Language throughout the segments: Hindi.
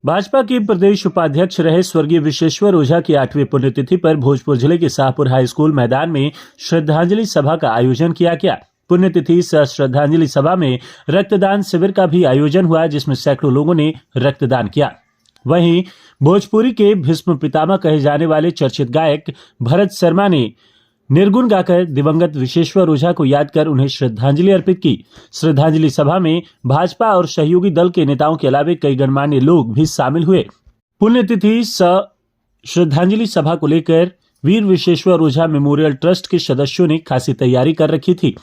भाजपा के प्रदेश उपाध्यक्ष रहे स्वर्गीय विशेश्वर ओझा की 8वीं पुण्यतिथि पर भोजपुर जिले के शाहपुर हाई स्कूल मैदान में श्रद्धांजलि सभा का आयोजन किया गया। पुण्यतिथि श्रद्धांजलि सभा में रक्तदान शिविर का भी आयोजन हुआ, जिसमें सैकड़ों लोगों ने रक्तदान किया। वहीं भोजपुरी के भीष्म पितामह कहे जाने वाले चर्चित गायक भरत शर्मा ने निर्गुण गाकर दिवंगत विशेश्वर ओझा को याद कर उन्हें श्रद्धांजलि अर्पित की। श्रद्धांजलि सभा में भाजपा और सहयोगी दल के नेताओं के अलावा कई गणमान्य लोग भी शामिल हुए। पुण्यतिथि श्रद्धांजलि सभा को लेकर वीर विशेश्वर ओझा मेमोरियल ट्रस्ट के सदस्यों ने खासी तैयारी कर रखी थी।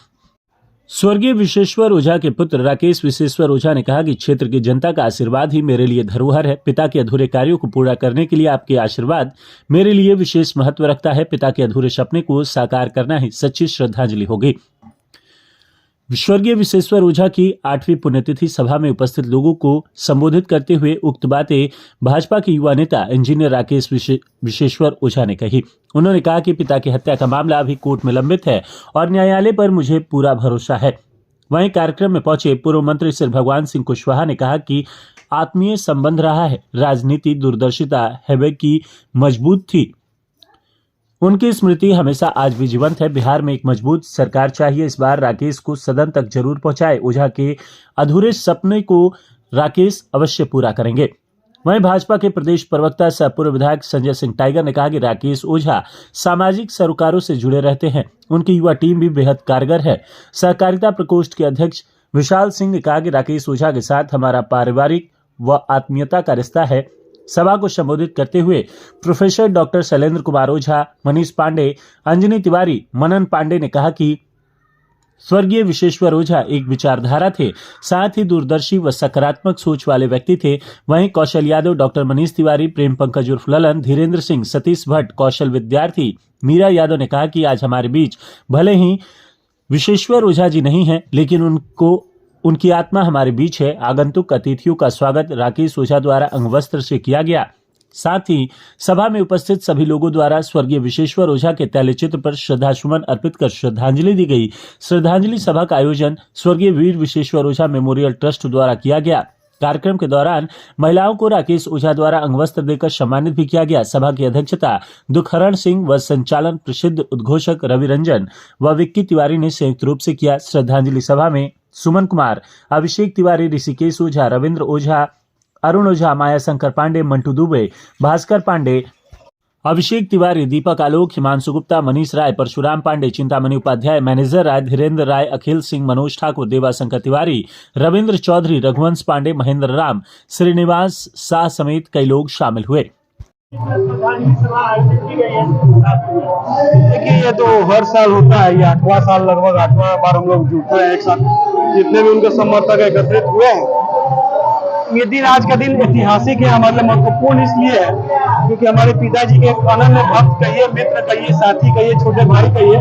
स्वर्गीय विशेश्वर ओझा के पुत्र राकेश विशेश्वर ओझा ने कहा कि क्षेत्र की जनता का आशीर्वाद ही मेरे लिए धरोहर है। पिता के अधूरे कार्यों को पूरा करने के लिए आपके आशीर्वाद मेरे लिए विशेष महत्व रखता है। पिता के अधूरे सपने को साकार करना ही सच्ची श्रद्धांजलि होगी। स्वर्गीय विशेश्वर ओझा की 8वीं पुण्यतिथि सभा में उपस्थित लोगों को संबोधित करते हुए उक्त बातें भाजपा के युवा नेता इंजीनियर राकेश विशेश्वर ओझा ने कही। उन्होंने कहा कि पिता की हत्या का मामला अभी कोर्ट में लंबित है और न्यायालय पर मुझे पूरा भरोसा है। वहीं कार्यक्रम में पहुंचे पूर्व मंत्री श्री भगवान सिंह कुशवाहा ने कहा कि आत्मीय संबंध रहा है, राजनीति दूरदर्शिता हैवे की मजबूत थी, उनकी स्मृति हमेशा आज भी जीवंत है। बिहार में एक मजबूत सरकार चाहिए। इस बार राकेश को सदन तक जरूर पहुंचाए। ओझा के अधूरे सपने को राकेश अवश्य पूरा करेंगे। वहीं भाजपा के प्रदेश प्रवक्ता सह पूर्व विधायक संजय सिंह टाइगर ने कहा कि राकेश ओझा सामाजिक सरोकारों से जुड़े रहते हैं। उनकी युवा टीम भी बेहद कारगर है। सहकारिता प्रकोष्ठ के अध्यक्ष विशाल सिंह ने कहा कि राकेश ओझा के साथ हमारा पारिवारिक व आत्मीयता का रिश्ता है। सभा को संबोधित करते हुए प्रोफेसर डॉक्टर शैलेंद्र कुमार ओझा, मनीष पांडे, अंजनी तिवारी, मनन पांडे ने कहा कि स्वर्गीय विशेश्वर ओझा एक विचारधारा थे, साथ ही दूरदर्शी व सकारात्मक सोच वाले व्यक्ति थे। वहीं कौशल यादव, डॉक्टर मनीष तिवारी, प्रेम पंकज उर्फ ललन, धीरेन्द्र सिंह, सतीश भट्ट, कौशल विद्यार्थी, मीरा यादव ने कहा कि आज हमारे बीच भले ही विशेश्वर ओझा जी नहीं है, लेकिन उनकी आत्मा हमारे बीच है। आगंतुक अतिथियों का स्वागत राकेश ओझा द्वारा अंगवस्त्र से किया गया। साथ ही सभा में उपस्थित सभी लोगों द्वारा स्वर्गीय विशेश्वर ओझा के तैलचित्र पर श्रद्धासुमन अर्पित कर श्रद्धांजलि दी गई। श्रद्धांजलि सभा का आयोजन स्वर्गीय वीर विशेश्वर ओझा मेमोरियल ट्रस्ट द्वारा किया गया। कार्यक्रम के दौरान महिलाओं को राकेश ओझा द्वारा अंगवस्त्र देकर सम्मानित भी किया गया। सभा की अध्यक्षता दुखहरण सिंह व संचालन प्रसिद्ध उद्घोषक रवि रंजन व विक्की तिवारी ने संयुक्त रूप से किया। श्रद्धांजलि सभा में सुमन कुमार, अभिषेक तिवारी, ऋषिकेश ओझा, रविंद्र ओझा, अरुण ओझा, माया शंकर पांडे, मंटू दुबे, भास्कर पांडे, अभिषेक तिवारी, दीपक आलोक, हिमांशु गुप्ता, मनीष राय, परशुराम पांडे, चिंतामणि उपाध्याय, मैनेजर राय, धीरेन्द्र राय, अखिल सिंह, मनोज ठाकुर, देवाशंकर तिवारी, रविंद्र चौधरी, रघुवंश पांडे, महेंद्र राम, श्रीनिवास शाह समेत कई लोग शामिल हुए। देखिए, ये तो हर साल होता है। ये 8वां साल, लगभग 8वां बार हम लोग जुटते हैं एक साथ। जितने भी उनके समर्थक एकत्रित हुए हैं, ये दिन, आज का दिन ऐतिहासिक है, हमारे लिए महत्वपूर्ण इसलिए है क्योंकि हमारे पिताजी के अनन्य भक्त कहिए, मित्र कहिए, साथी कहिए, छोटे भाई कहिए,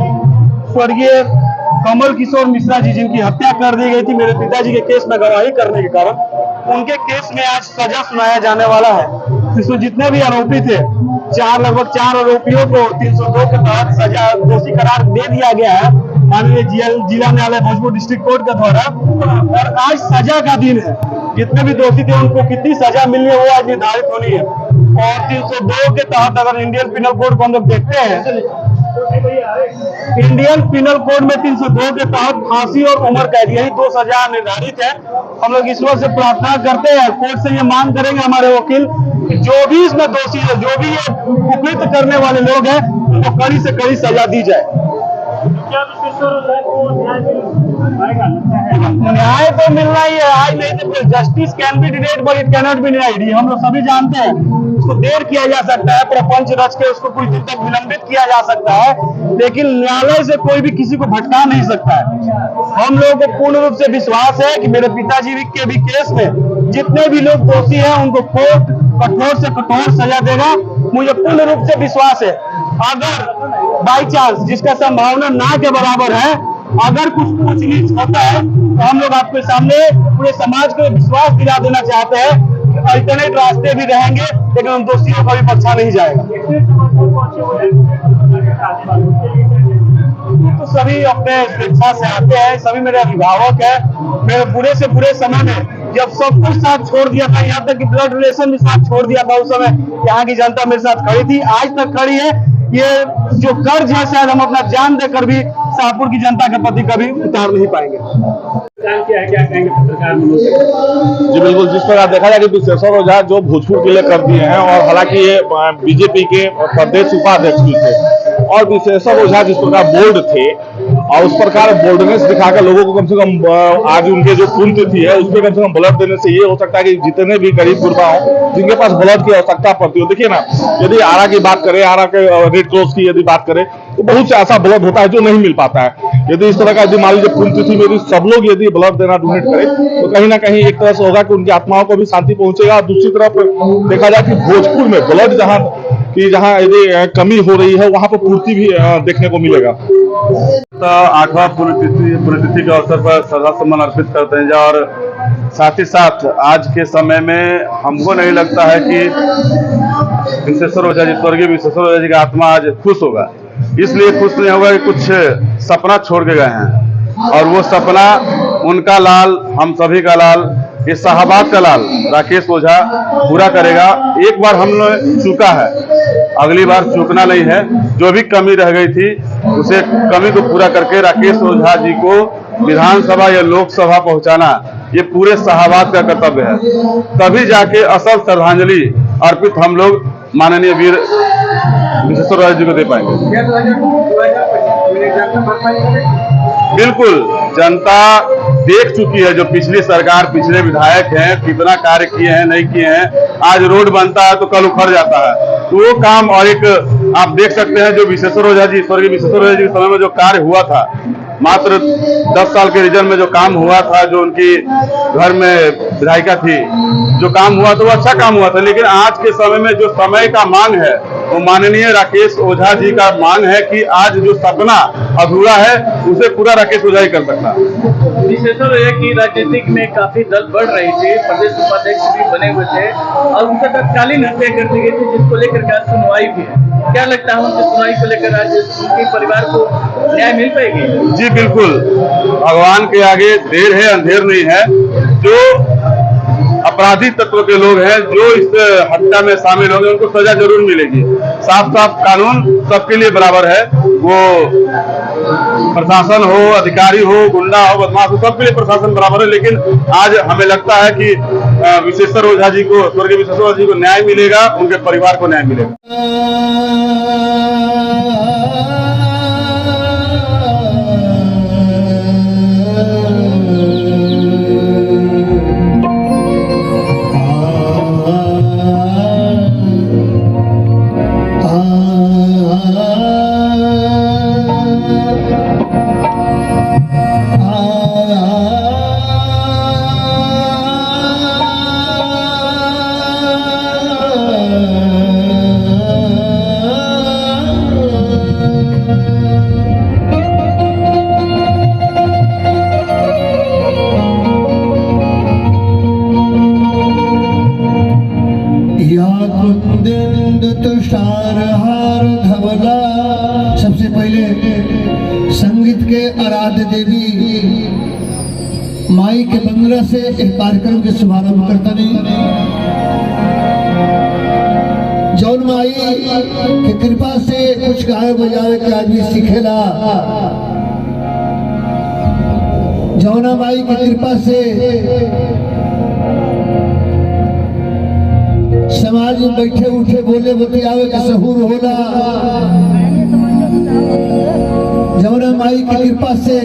स्वर्गीय कमल किशोर मिश्रा जी, जिनकी हत्या कर दी गई थी मेरे पिताजी के केस में गवाही करने के कारण, उनके केस में आज सजा सुनाया जाने वाला है। इसमें जितने भी आरोपी थे, लगभग 4 आरोपियों को 302 के तहत सजा दोषी करार दे दिया गया है माननीय जिला न्यायालय भोजपुर डिस्ट्रिक्ट कोर्ट के द्वारा। और आज सजा का दिन है। जितने भी दोषी थे उनको कितनी सजा मिलनी है वो आज निर्धारित होनी है। और 302 के तहत अगर इंडियन पिनल कोड को हम लोग देखते हैं, इंडियन पिनल कोड में 302 के तहत फांसी और उम्र कैद, यही 2 सजा निर्धारित है। हम लोग ईश्वर से प्रार्थना करते हैं, कोर्ट से ये मांग करेंगे हमारे वकील, जो भी इसमें दोषी है, जो भी ये कुकृत्य करने वाले लोग हैं, उनको कड़ी से कड़ी सजा दी जाए। न्याय तो मिलना ही है, आज नहीं तो फिर justice can be delayed but it cannot be denied. हम लोग सभी जानते हैं, उसको देर किया जा सकता है, प्रपंच रच के उसको कुछ दिन तक विलंबित किया जा सकता है, लेकिन न्यायालय से कोई भी किसी को भटका नहीं सकता है। हम लोगों को पूर्ण रूप से विश्वास है कि मेरे पिताजी के भी केस में जितने भी लोग दोषी हैं उनको कोर्ट कठोर से कठोर सजा देगा, मुझे पूर्ण रूप से विश्वास है। अगर बाई चांस, जिसका संभावना ना के बराबर है, अगर कुछ पूछ नीच होता है तो हम लोग आपके सामने पूरे समाज को विश्वास दिला देना चाहते हैं कि अल्टरनेट रास्ते भी रहेंगे, लेकिन उन दोषियों का भी बख्शा नहीं जाएगा। तो सभी अपने स्वेच्छा से आते हैं, सभी मेरे अभिभावक हैं। मेरे बुरे से बुरे समय में जब सब कुछ साथ छोड़ दिया था, यहाँ तक कि ब्लड रिलेशन भी साथ छोड़ दिया था, उस समय यहाँ की जनता मेरे साथ खड़ी थी, आज तक खड़ी है। ये जो कर्ज है शायद हम अपना जान देकर भी शाहपुर की जनता के प्रति कभी उतार नहीं पाएंगे। क्या कहेंगे पत्रकार मनोज? जी बिल्कुल, जिस प्रकार देखा जाए कि विशेश्वर ओझा जो भोजपुर के लिए कर दिए हैं, और हालांकि ये बीजेपी के प्रदेश उपाध्यक्ष भी थे, और विशेश्वर ओझा जिस प्रकार बोल्ड थे और उस प्रकार बोल्डनेस दिखाकर लोगों को कम से कम आज उनके जो पुण्यतिथि है उस पर कम से कम ब्लड देने से ये हो सकता है कि जितने भी गरीब गुरबा हो जिनके पास ब्लड की आवश्यकता पड़ती हो, देखिए ना, यदि आरा की बात करें, आरा के रेड क्रॉस की यदि बात करें, तो बहुत से ऐसा ब्लड होता है जो नहीं मिल पाता है। यदि इस तरह का यदि मान लीजिए पुण्यतिथि में यदि सब लोग यदि ब्लड देना डोनेट करें तो कहीं ना कहीं एक तरह से होगा कि उनकी आत्माओं को भी शांति पहुंचेगा। और दूसरी तरफ देखा जाए कि भोजपुर में ब्लड जहां यदि कमी हो रही है वहां पर पूर्ति भी देखने को मिलेगा। 8वां पुण्यतिथि के अवसर पर श्रद्धा सुमन अर्पित करते हैं और साथ ही साथ आज के समय में हमको नहीं लगता है कि विशेश्वर ओझा जी, स्वर्गीय विशेश्वर ओझा जी का आत्मा आज खुश होगा। इसलिए खुश नहीं होगा कि कुछ सपना छोड़ के गए हैं, और वो सपना उनका लाल, हम सभी का लाल, इस शाहबाद का लाल राकेश ओझा पूरा करेगा। एक बार हमने चूका है, अगली बार चूकना नहीं है। जो भी कमी रह गई थी उसे कमी को पूरा करके राकेश ओझा जी को विधानसभा या लोकसभा पहुंचाना ये पूरे शाहबाद का कर्तव्य है। तभी जाके असल श्रद्धांजलि अर्पित हम लोग माननीय वीर विशेश्वर ओझा जी को दे पाएंगे। बिल्कुल, जनता देख चुकी है, जो पिछली सरकार, पिछले विधायक हैं कितना कार्य किए हैं, नहीं किए हैं। आज रोड बनता है तो कल उखड़ जाता है, तो वो काम, और एक आप देख सकते हैं जो विशेश्वर ओझा जी, स्वर्गीय विशेश्वर ओझा जी के समय में जो कार्य हुआ था, मात्र 10 साल के रिजन में जो काम हुआ था, जो उनकी घर में विधायिका थी, जो काम हुआ था वो अच्छा काम हुआ था। लेकिन आज के समय में जो समय का मांग है वो माननीय राकेश ओझा जी का मांग है कि आज जो सपना अधूरा है उसे पूरा राकेश ओझा ही कर सकता। विशेश्वर ओझा की राजनीतिक में काफी दल बढ़ रही थी, प्रदेश उपाध्यक्ष भी बने हुए थे और उनका तत्कालीन हत्या कर दी गई थी, जिसको लेकर आज सुनवाई भी है। क्या लगता है उनकी सुनवाई को लेकर आज उनके परिवार को न्याय मिल पाएगी? जी बिल्कुल, भगवान के आगे देर है अंधेर नहीं है। जो अपराधी तत्व के लोग हैं जो इस हत्या में शामिल होंगे उनको सजा जरूर मिलेगी। साफ साफ कानून सबके लिए बराबर है, वो प्रशासन हो, अधिकारी हो, गुंडा हो, बदमाश हो, सबके लिए प्रशासन बराबर है। लेकिन आज हमें लगता है कि विशेश्वर ओझा जी को, स्वर्गीय विशेश्वर ओझा जी को न्याय मिलेगा, उनके परिवार को न्याय मिलेगा। तुषारहार धवला। सबसे पहले संगीत के आराध्य देवी माई के बंगला से एक कार्यक्रम के शुभारंभ करता नहीं। जौन माई की कृपा से कुछ गाय बजावे के आदमी सीखेला, जौना माई की कृपा से समाज में बैठे उठे बोले बतियावे के सहूर होला, जौना माई की कृपा से